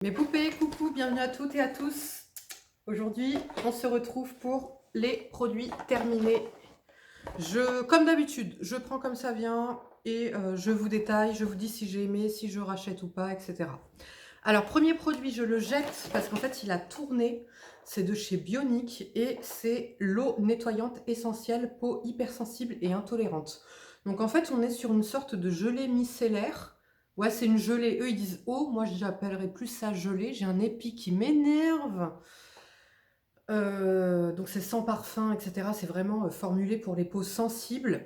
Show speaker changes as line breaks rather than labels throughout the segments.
Mes poupées, coucou, bienvenue à toutes et à tous. Aujourd'hui, on se retrouve pour les produits terminés. Comme d'habitude, je prends comme ça vient et je vous détaille, je vous dis si j'ai aimé, si je rachète ou pas, etc. Alors, premier produit, je le jette parce qu'en fait, il a tourné. C'est de chez Bionic et c'est l'eau nettoyante essentielle peau hypersensible et intolérante. Donc, en fait, on est sur une sorte de gelée micellaire. Ouais, c'est une gelée. Eux, ils disent eau. Moi, j'appellerais plus ça gelée. J'ai un épi qui m'énerve. Donc, c'est sans parfum, etc. C'est vraiment formulé pour les peaux sensibles.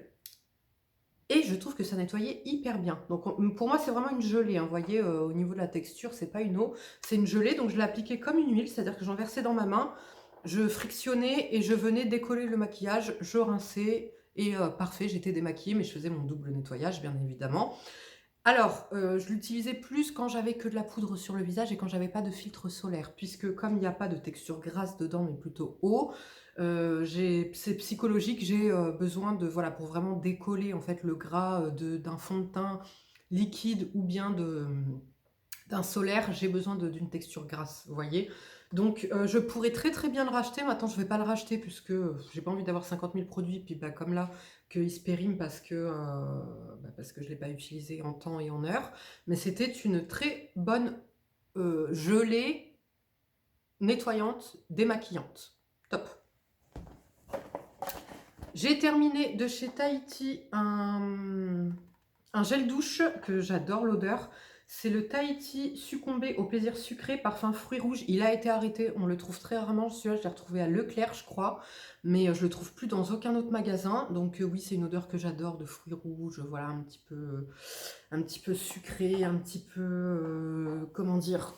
Et je trouve que ça nettoyait hyper bien. Donc pour moi, c'est vraiment une gelée. Hein. Vous voyez, au niveau de la texture, c'est pas une eau, c'est une gelée. Donc je l'appliquais comme une huile, c'est-à-dire que j'en versais dans ma main, je frictionnais et je venais décoller le maquillage, je rinçais et parfait, j'étais démaquillée, mais je faisais mon double nettoyage, bien évidemment. Alors, je l'utilisais plus quand j'avais que de la poudre sur le visage et quand j'avais pas de filtre solaire, puisque comme il n'y a pas de texture grasse dedans, mais plutôt eau, c'est psychologique, j'ai besoin de, voilà, pour vraiment décoller en fait le gras d'un fond de teint liquide ou bien d'un solaire, j'ai besoin d'une texture grasse, vous voyez. Donc je pourrais très très bien le racheter. Maintenant je vais pas le racheter puisque j'ai pas envie d'avoir 50 000 produits, puis bah, comme là, qu'il se périme parce que je l'ai pas utilisé en temps et en heure. Mais c'était une très bonne gelée nettoyante, démaquillante. Top. J'ai terminé de chez Tahiti un gel douche que j'adore l'odeur. C'est le Tahiti Succombé au plaisir sucré, parfum fruits rouges. Il a été arrêté, on le trouve très rarement. Celui-là, je l'ai retrouvé à Leclerc, je crois. Mais je le trouve plus dans aucun autre magasin. Donc oui, c'est une odeur que j'adore, de fruits rouges. Voilà, un petit peu sucré, un petit peu... comment dire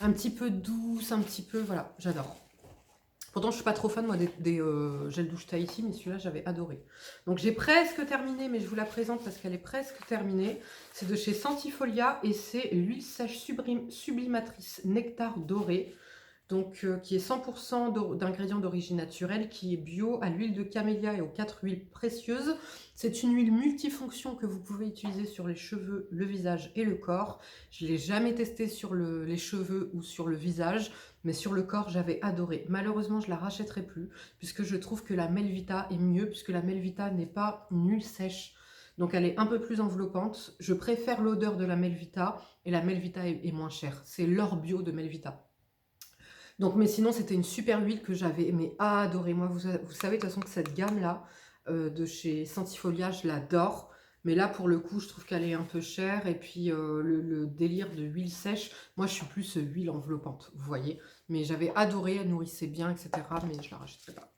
un petit peu douce, un petit peu... Voilà, j'adore. Pourtant, je suis pas trop fan, moi, des gels douche Tahiti, mais celui-là, j'avais adoré. Donc, j'ai presque terminé, mais je vous la présente parce qu'elle est presque terminée. C'est de chez Sentifolia et c'est l'huile sèche sublimatrice Nectar Doré. Donc, qui est 100% d'ingrédients d'origine naturelle, qui est bio, à l'huile de camélia et aux 4 huiles précieuses. C'est une huile multifonction que vous pouvez utiliser sur les cheveux, le visage et le corps. Je ne l'ai jamais testé sur les cheveux ou sur le visage, mais sur le corps, j'avais adoré. Malheureusement, je ne la rachèterai plus, puisque je trouve que la Melvita est mieux, puisque la Melvita n'est pas une huile sèche. Donc elle est un peu plus enveloppante. Je préfère l'odeur de la Melvita, et la Melvita est moins chère. C'est l'or bio de Melvita. Donc, mais sinon, c'était une super huile que j'avais adoré. Moi, vous savez de toute façon que cette gamme-là, de chez Sentifolia, je l'adore. Mais là, pour le coup, je trouve qu'elle est un peu chère. Et puis, le délire de huile sèche, moi, je suis plus huile enveloppante, vous voyez. Mais j'avais adoré, elle nourrissait bien, etc. Mais je la rachèterai pas.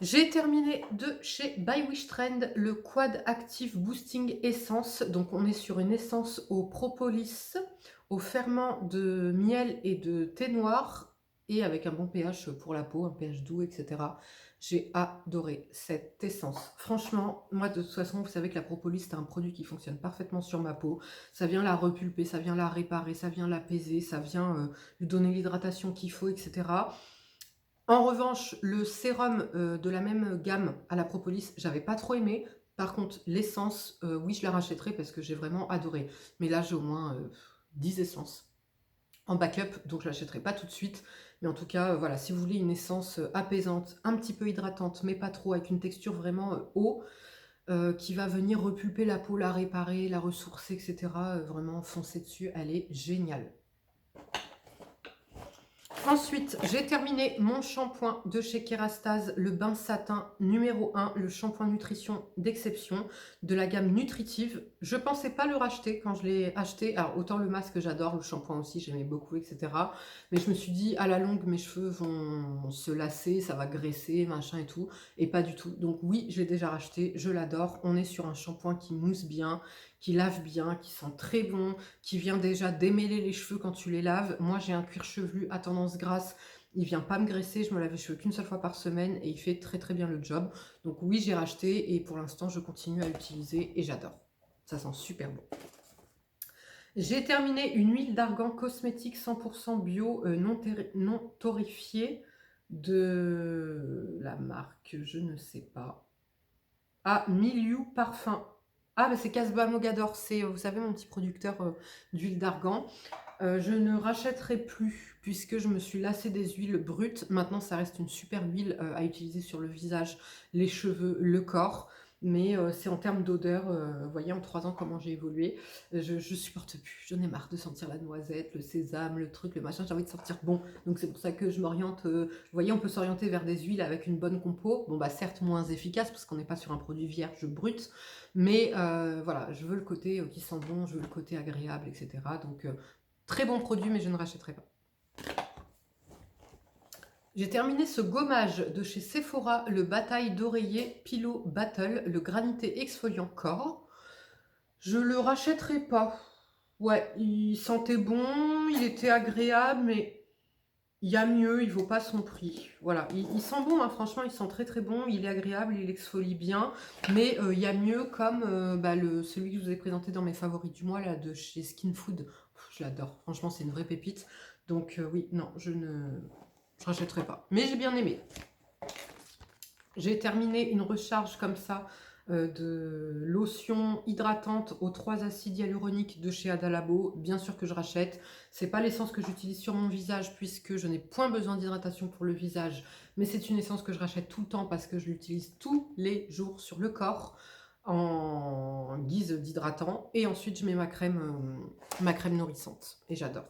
J'ai terminé de chez By Wish Trend le Quad Active Boosting Essence. Donc on est sur une essence au propolis, au ferment de miel et de thé noir et avec un bon pH pour la peau, un pH doux, etc. J'ai adoré cette essence. Franchement, moi de toute façon, vous savez que la propolis, c'est un produit qui fonctionne parfaitement sur ma peau. Ça vient la repulper, ça vient la réparer, ça vient l'apaiser, ça vient lui donner l'hydratation qu'il faut, etc. En revanche, le sérum de la même gamme à la propolis, j'avais pas trop aimé. Par contre, l'essence, oui, je la rachèterai parce que j'ai vraiment adoré. Mais là, j'ai au moins 10 essences en backup, donc je l'achèterai pas tout de suite. Mais en tout cas, voilà, si vous voulez une essence apaisante, un petit peu hydratante, mais pas trop, avec une texture vraiment eau, qui va venir repulper la peau, la réparer, la ressourcer, etc. Vraiment foncer dessus, elle est géniale. Ensuite, j'ai terminé mon shampoing de chez Kerastase, le bain satin numéro 1, le shampoing nutrition d'exception de la gamme nutritive. Je pensais pas le racheter quand je l'ai acheté. Alors, autant le masque, j'adore, le shampoing aussi, j'aimais beaucoup, etc. Mais je me suis dit, à la longue, mes cheveux vont se lasser, ça va graisser, machin et tout. Et pas du tout. Donc oui, je l'ai déjà racheté, je l'adore. On est sur un shampoing qui mousse bien, qui lave bien, qui sent très bon, qui vient déjà démêler les cheveux quand tu les laves. Moi, j'ai un cuir chevelu à tendance grasse. Il vient pas me graisser, je me lave les cheveux qu'une seule fois par semaine et il fait très très bien le job. Donc oui, j'ai racheté et pour l'instant, je continue à l'utiliser et j'adore. Ça sent super bon. J'ai terminé une huile d'argan cosmétique 100% bio, non torréfiée de la marque, je ne sais pas. Ah, Milieu Parfum. Ah, bah c'est Casbah Mogador, c'est, vous savez, mon petit producteur d'huile d'argan. Je ne rachèterai plus puisque je me suis lassée des huiles brutes. Maintenant, ça reste une super huile à utiliser sur le visage, les cheveux, le corps. Mais c'est en termes d'odeur, vous voyez en 3 ans comment j'ai évolué. Je supporte plus, j'en ai marre de sentir la noisette, le sésame, le truc, le machin, j'ai envie de sentir bon. Donc c'est pour ça que je m'oriente, vous voyez, on peut s'orienter vers des huiles avec une bonne compo. Bon bah certes moins efficace parce qu'on n'est pas sur un produit vierge brut, mais voilà, je veux le côté qui sent bon, je veux le côté agréable, etc. Donc très bon produit, mais je ne rachèterai pas. J'ai terminé ce gommage de chez Sephora, le Bataille d'oreiller Pillow Battle, le granité exfoliant corps. Je le rachèterai pas. Ouais, il sentait bon, il était agréable, mais il y a mieux, il vaut pas son prix. Voilà, il sent bon, hein, franchement, il sent très très bon, il est agréable, il exfolie bien, mais il y a mieux comme celui que je vous ai présenté dans mes favoris du mois, là, de chez Skin Food. Je l'adore, franchement, c'est une vraie pépite. Donc oui, non, je rachèterai pas. Mais j'ai bien aimé. J'ai terminé une recharge comme ça de lotion hydratante aux 3 acides hyaluroniques de chez Adalabo. Bien sûr que je rachète. C'est pas l'essence que j'utilise sur mon visage puisque je n'ai point besoin d'hydratation pour le visage. Mais c'est une essence que je rachète tout le temps parce que je l'utilise tous les jours sur le corps en guise d'hydratant. Et ensuite je mets ma crème nourrissante. Et j'adore.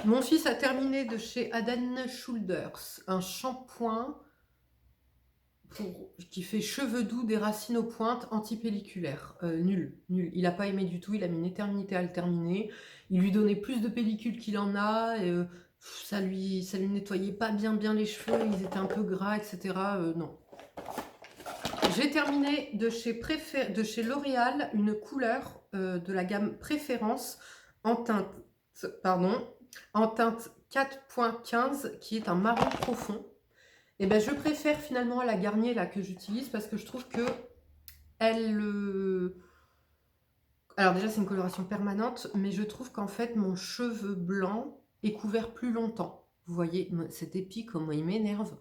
Mon fils a terminé de chez Head & Shoulders un shampoing qui fait cheveux doux, des racines aux pointes, anti-pelliculaire. Nul. Il n'a pas aimé du tout, il a mis une éternité à le terminer. Il lui donnait plus de pellicule qu'il en a, et, ça lui nettoyait pas bien les cheveux, ils étaient un peu gras, etc. Non. J'ai terminé de chez L'Oréal une couleur de la gamme Préférence en teinte 4.15 qui est un marron profond. Et ben je préfère finalement la Garnier là que j'utilise parce que je trouve que elle... Alors déjà c'est une coloration permanente, mais je trouve qu'en fait mon cheveu blanc est couvert plus longtemps. Vous voyez, cet épi comment il m'énerve.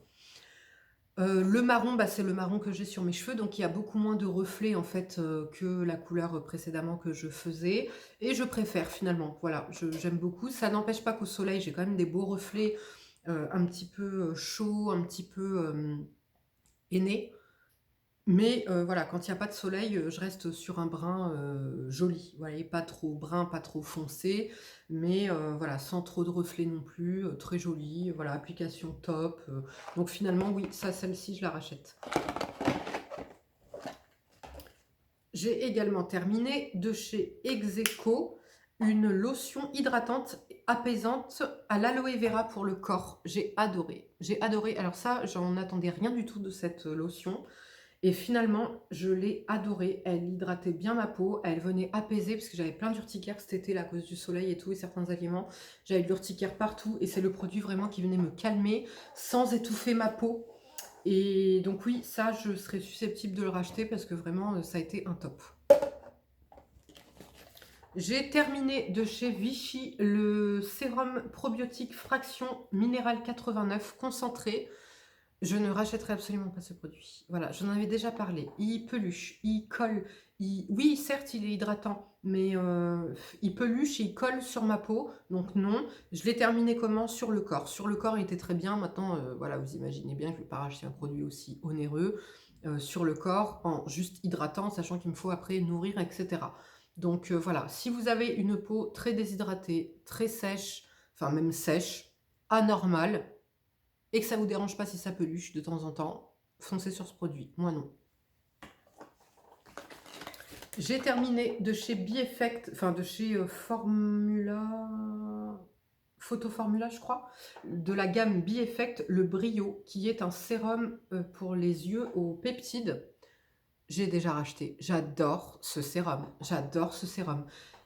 Le marron, bah, c'est le marron que j'ai sur mes cheveux, donc il y a beaucoup moins de reflets en fait que la couleur précédemment que je faisais. Et je préfère finalement, voilà, j'aime beaucoup. Ça n'empêche pas qu'au soleil, j'ai quand même des beaux reflets un petit peu chauds, un petit peu aînés. Mais voilà, quand il n'y a pas de soleil, je reste sur un brun joli. Vous voyez, pas trop brun, pas trop foncé, mais voilà, sans trop de reflets non plus, très joli. Voilà, application top. Donc finalement, oui, ça, celle-ci, je la rachète. J'ai également terminé de chez Execo une lotion hydratante apaisante à l'aloe vera pour le corps. J'ai adoré. J'ai adoré. Alors ça, j'en attendais rien du tout de cette lotion. Et finalement, je l'ai adorée. Elle hydratait bien ma peau. Elle venait apaiser parce que j'avais plein d'urticaire cet été là, à cause du soleil et tout et certains aliments. J'avais de l'urticaire partout et c'est le produit vraiment qui venait me calmer sans étouffer ma peau. Et donc oui, ça, je serais susceptible de le racheter parce que vraiment, ça a été un top. J'ai terminé de chez Vichy le sérum probiotique fraction minérale 89 concentré. Je ne rachèterai absolument pas ce produit. Voilà, j'en avais déjà parlé. Il peluche, il colle. Oui, certes, il est hydratant, mais il peluche et il colle sur ma peau. Donc non, je l'ai terminé comment? Sur le corps. Sur le corps, il était très bien. Maintenant, voilà, vous imaginez bien que je ne vais pas racheter un produit aussi onéreux sur le corps en juste hydratant, sachant qu'il me faut après nourrir, etc. Donc voilà, si vous avez une peau très déshydratée, très sèche, enfin même sèche, anormale, et que ça ne vous dérange pas si ça peluche de temps en temps, foncez sur ce produit. Moi non. J'ai terminé de chez Bieffect, enfin de chez Photo Formula, je crois, de la gamme Bieffect, le Brio, qui est un sérum pour les yeux aux peptides. J'ai déjà racheté. J'adore ce sérum. J'adore ce sérum.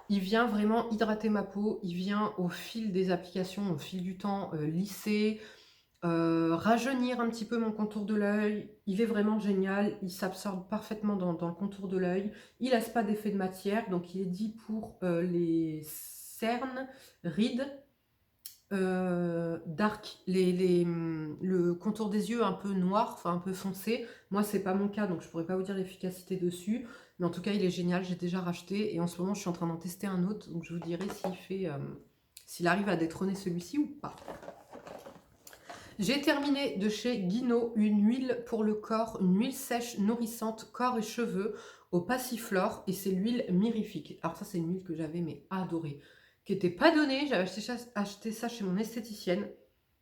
Il vient vraiment hydrater ma peau. Il vient au fil des applications, au fil du temps, lisser, rajeunir un petit peu mon contour de l'œil. Il est vraiment génial. Il s'absorbe parfaitement dans le contour de l'œil. Il laisse pas d'effet de matière. Donc il est dit pour les cernes, rides, dark, le contour des yeux un peu noir, enfin un peu foncé. Moi, c'est pas mon cas, donc je pourrais pas vous dire l'efficacité dessus. Mais en tout cas, il est génial, j'ai déjà racheté. Et en ce moment, je suis en train d'en tester un autre. Donc je vous dirai s'il arrive à détrôner celui-ci ou pas. J'ai terminé de chez Guino une huile pour le corps, une huile sèche, nourrissante, corps et cheveux au passiflore. Et c'est l'huile mirifique. Alors ça, c'est une huile que j'avais mais adorée, qui n'était pas donnée. J'avais acheté ça chez mon esthéticienne.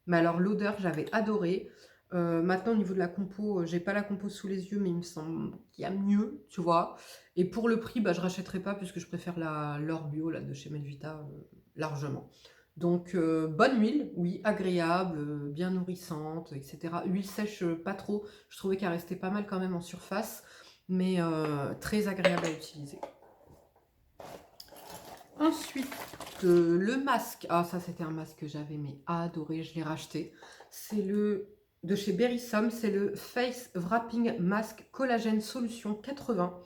Mais alors l'odeur, j'avais adoré. Maintenant, au niveau de la compo, j'ai pas la compo sous les yeux, mais il me semble qu'il y a mieux, tu vois. Et pour le prix, bah, je rachèterai pas puisque je préfère l'Or Bio là, de chez Medvita largement. Donc, bonne huile, oui, agréable, bien nourrissante, etc. Huile sèche, pas trop. Je trouvais qu'elle restait pas mal quand même en surface, mais très agréable à utiliser. Ensuite, le masque. Ah, ça, c'était un masque que j'avais mais adoré, je l'ai racheté. C'est le de chez Berrysom, c'est le Face Wrapping Mask Collagène Solution 80.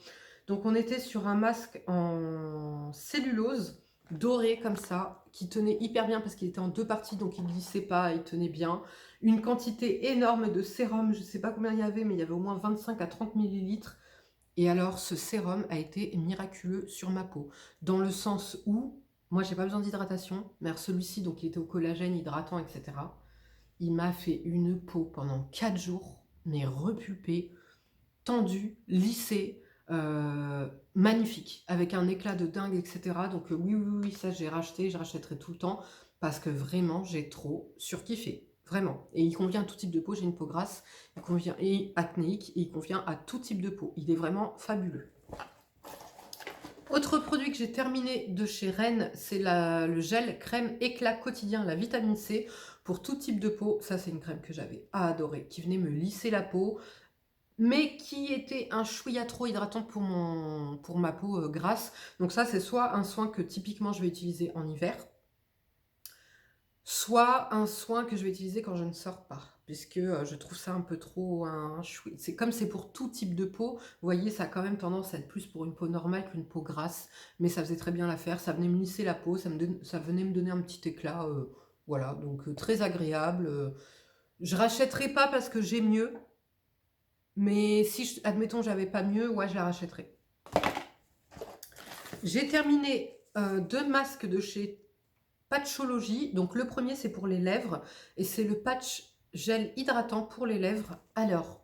Donc, on était sur un masque en cellulose doré comme ça, qui tenait hyper bien parce qu'il était en deux parties, donc il ne glissait pas, il tenait bien. Une quantité énorme de sérum, je ne sais pas combien il y avait, mais il y avait au moins 25 à 30 millilitres. Et alors, ce sérum a été miraculeux sur ma peau, dans le sens où, moi, j'ai pas besoin d'hydratation, mais alors celui-ci, donc il était au collagène, hydratant, etc. Il m'a fait une peau pendant 4 jours, mais repulpée, tendue, lissée, magnifique, avec un éclat de dingue, etc. Donc oui, oui, oui, ça j'ai racheté, je rachèterai tout le temps, parce que vraiment, j'ai trop surkiffé. Vraiment. Et il convient à tout type de peau. J'ai une peau grasse, il convient et acnéique, et il convient à tout type de peau. Il est vraiment fabuleux. Autre produit que j'ai terminé de chez Rennes, c'est le gel crème éclat quotidien, la vitamine C, pour tout type de peau. Ça, c'est une crème que j'avais adorée, qui venait me lisser la peau, mais qui était un chouïa trop hydratant pour ma peau grasse. Donc ça, c'est soit un soin que typiquement je vais utiliser en hiver, soit un soin que je vais utiliser quand je ne sors pas, puisque je trouve ça un peu trop c'est comme c'est pour tout type de peau, vous voyez, ça a quand même tendance à être plus pour une peau normale qu'une peau grasse, mais ça faisait très bien l'affaire, ça venait me lisser la peau, ça venait me donner un petit éclat, voilà, donc très agréable. Je rachèterai pas parce que j'ai mieux, mais si, admettons, j'avais pas mieux, ouais, je la rachèterais. J'ai terminé 2 masques de chez Patchologie. Donc le premier, c'est pour les lèvres et c'est le patch gel hydratant pour les lèvres. Alors,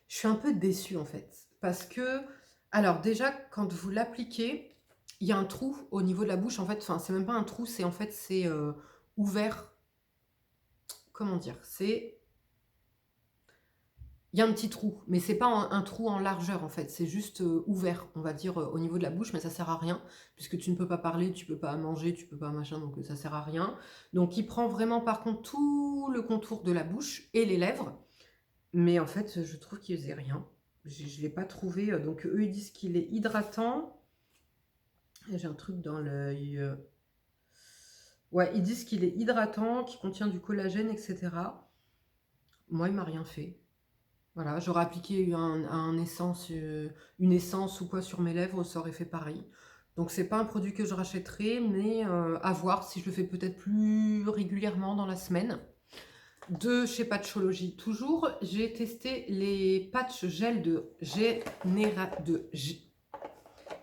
je suis un peu déçue en fait parce que, alors déjà, quand vous l'appliquez, il y a un trou au niveau de la bouche en fait. Enfin, c'est même pas un trou, c'est en fait c'est ouvert. Comment dire? Il y a un petit trou, mais c'est pas un trou en largeur en fait, c'est juste ouvert, on va dire, au niveau de la bouche, mais ça sert à rien, puisque tu ne peux pas parler, tu peux pas manger, tu peux pas machin, donc ça sert à rien. Donc il prend vraiment par contre tout le contour de la bouche et les lèvres, mais en fait je trouve qu'il faisait rien. Je ne l'ai pas trouvé, donc eux ils disent qu'il est hydratant. J'ai un truc dans l'œil. Ouais, ils disent qu'il est hydratant, qu'il contient du collagène, etc. Moi il m'a rien fait. Voilà, j'aurais appliqué une essence ou quoi sur mes lèvres, ça aurait fait pareil. Donc c'est pas un produit que je rachèterai, mais à voir si je le fais peut-être plus régulièrement dans la semaine. De chez Patchologie toujours, j'ai testé les patchs gel de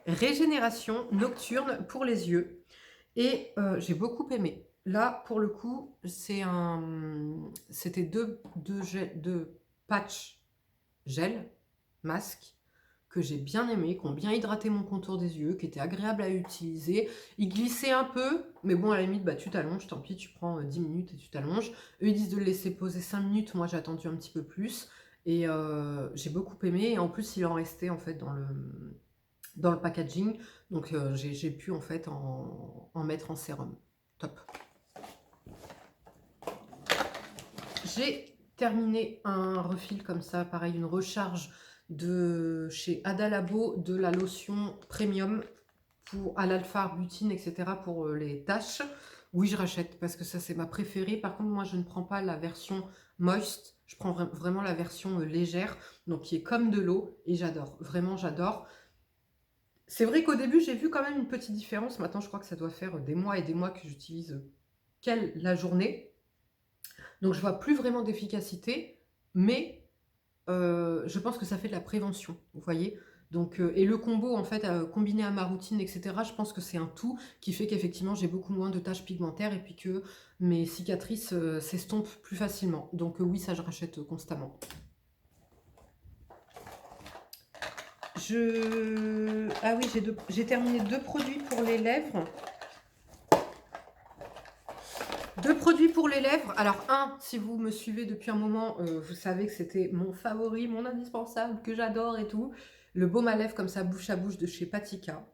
régénération nocturne pour les yeux. Et j'ai beaucoup aimé. Là, pour le coup, c'était deux patchs gel, masque, que j'ai bien aimé, qui ont bien hydraté mon contour des yeux, qui étaient agréables à utiliser. Ils glissaient un peu, mais bon, à la limite, bah, tu t'allonges, tant pis, tu prends 10 minutes et tu t'allonges. Eux, ils disent de le laisser poser 5 minutes, moi j'ai attendu un petit peu plus. Et j'ai beaucoup aimé, et en plus, il en restait en fait dans le packaging, donc j'ai pu en fait en mettre en sérum. Top. J'ai terminé un refil comme ça, pareil, une recharge de chez Adalabo de la lotion premium à l'alpha-arbutin, etc. pour les taches. Oui, je rachète parce que ça, c'est ma préférée. Par contre, moi, je ne prends pas la version moist. Je prends vraiment la version légère, donc qui est comme de l'eau, et j'adore. Vraiment, j'adore. C'est vrai qu'au début, j'ai vu quand même une petite différence. Maintenant, je crois que ça doit faire des mois et des mois que j'utilise quelle la journée. Donc je vois plus vraiment d'efficacité, mais je pense que ça fait de la prévention, vous voyez. Donc, et le combo, en fait, combiné à ma routine, etc., je pense que c'est un tout qui fait qu'effectivement, j'ai beaucoup moins de taches pigmentaires et puis que mes cicatrices s'estompent plus facilement. Donc oui, ça, je rachète constamment. Ah oui, j'ai terminé 2 produits pour les lèvres. 2 produits pour les lèvres. Alors un, si vous me suivez depuis un moment, vous savez que c'était mon favori, mon indispensable, que j'adore et tout. Le baume à lèvres comme ça, bouche à bouche de chez Patika,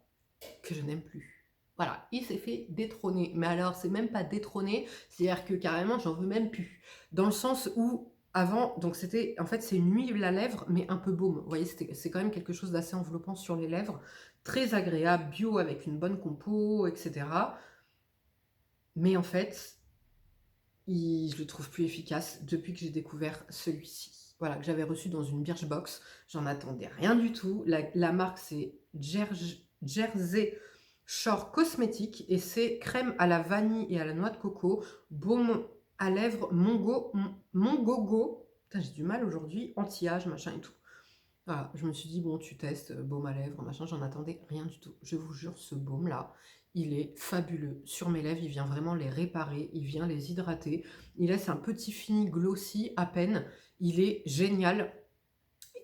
que je n'aime plus. Voilà, il s'est fait détrôner. Mais alors, c'est même pas détrôner, c'est-à-dire que carrément, j'en veux même plus. Dans le sens où, avant, donc c'était, en fait, c'est une huile à lèvres, mais un peu baume. Vous voyez, c'est quand même quelque chose d'assez enveloppant sur les lèvres. Très agréable, bio, avec une bonne compo, etc. Mais en fait, je le trouve plus efficace depuis que j'ai découvert celui-ci. Voilà, que j'avais reçu dans une Birchbox. J'en attendais rien du tout. La marque, c'est Jersey Shore Cosmétique et c'est crème à la vanille et à la noix de coco, baume à lèvres Mongogo. Putain, j'ai du mal aujourd'hui, anti-âge, machin et tout. Voilà, je me suis dit, bon, tu testes, baume à lèvres, machin, j'en attendais rien du tout. Je vous jure, ce baume-là, il est fabuleux. Sur mes lèvres, il vient vraiment les réparer, il vient les hydrater. Il laisse un petit fini glossy à peine. Il est génial.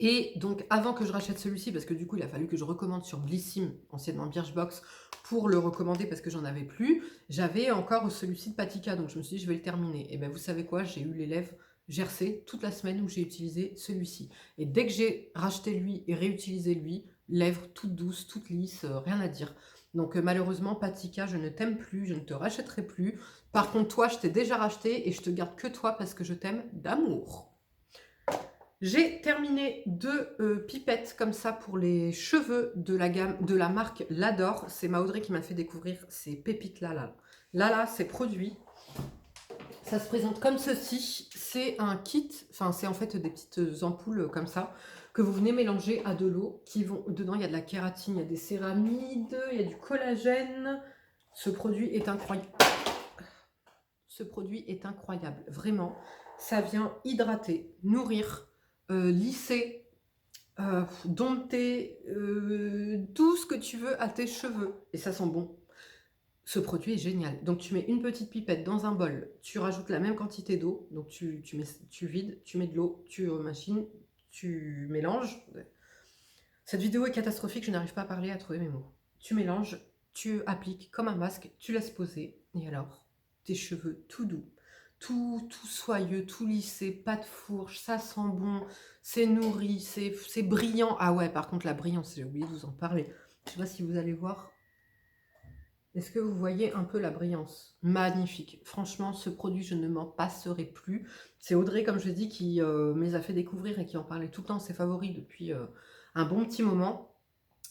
Et donc, avant que je rachète celui-ci, parce que du coup, il a fallu que je recommande sur Blissim, anciennement Birchbox, pour le recommander parce que j'en avais plus, j'avais encore celui-ci de Patika, donc je me suis dit, je vais le terminer. Et bien, vous savez quoi, j'ai eu les lèvres gercées toute la semaine où j'ai utilisé celui-ci. Et dès que j'ai racheté lui et réutilisé lui, lèvres toutes douces, toutes lisses, rien à dire. Donc malheureusement, Patika, je ne t'aime plus, je ne te rachèterai plus. Par contre, toi, je t'ai déjà racheté et je te garde que toi parce que je t'aime d'amour. J'ai terminé 2 pipettes comme ça pour les cheveux de la gamme de la marque L'Adore. C'est ma Audrey qui m'a fait découvrir ces pépites là. Là, ces produits. Ça se présente comme ceci. C'est un kit, enfin c'est en fait des petites ampoules comme ça que vous venez mélanger à de l'eau. Dedans, il y a de la kératine, il y a des céramides, il y a du collagène. Ce produit est incroyable. Ce produit est incroyable, vraiment. Ça vient hydrater, nourrir, lisser, dompter, tout ce que tu veux à tes cheveux. Et ça sent bon. Ce produit est génial. Donc tu mets une petite pipette dans un bol, tu rajoutes la même quantité d'eau, donc tu vides, tu mets de l'eau, tu remachines, tu mélanges. Cette vidéo est catastrophique, je n'arrive pas à parler, à trouver mes mots. Tu mélanges, tu appliques comme un masque, tu laisses poser, et alors, tes cheveux tout doux, tout soyeux, tout lissé, pas de fourche, ça sent bon, c'est nourri, c'est brillant. Ah ouais, par contre la brillance, j'ai oublié de vous en parler. Je sais pas si vous allez voir. Est-ce que vous voyez un peu la brillance? Magnifique. Franchement, ce produit, je ne m'en passerai plus. C'est Audrey, comme je l'ai dit, qui me les a fait découvrir et qui en parlait tout le temps, ses favoris, depuis un bon petit moment.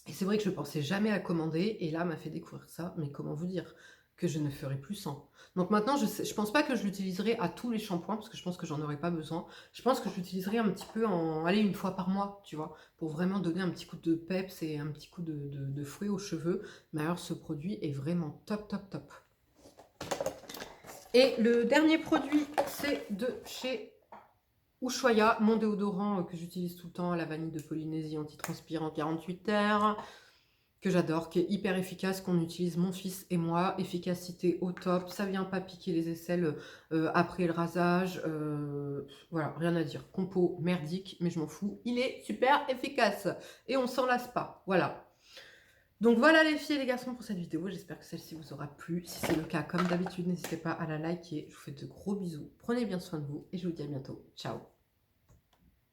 Et c'est vrai que je ne pensais jamais à commander. Et là, m'a fait découvrir ça. Mais comment vous dire que je ne ferai plus sans. Donc maintenant, je ne pense pas que je l'utiliserai à tous les shampoings, parce que je pense que j'en aurai pas besoin. Je pense que je l'utiliserai un petit peu allez, une fois par mois, tu vois, pour vraiment donner un petit coup de peps et un petit coup de fouet aux cheveux. Mais alors, ce produit est vraiment top, top, top. Et le dernier produit, c'est de chez Ushuaïa, mon déodorant que j'utilise tout le temps, à la vanille de Polynésie antitranspirant 48 heures. Que j'adore, qui est hyper efficace, qu'on utilise mon fils et moi, efficacité au top, ça vient pas piquer les aisselles après le rasage, voilà, rien à dire, compo merdique, mais je m'en fous, il est super efficace, et on s'en lasse pas, voilà. Donc voilà les filles et les garçons pour cette vidéo, j'espère que celle-ci vous aura plu, si c'est le cas, comme d'habitude, n'hésitez pas à la liker, je vous fais de gros bisous, prenez bien soin de vous, et je vous dis à bientôt, ciao.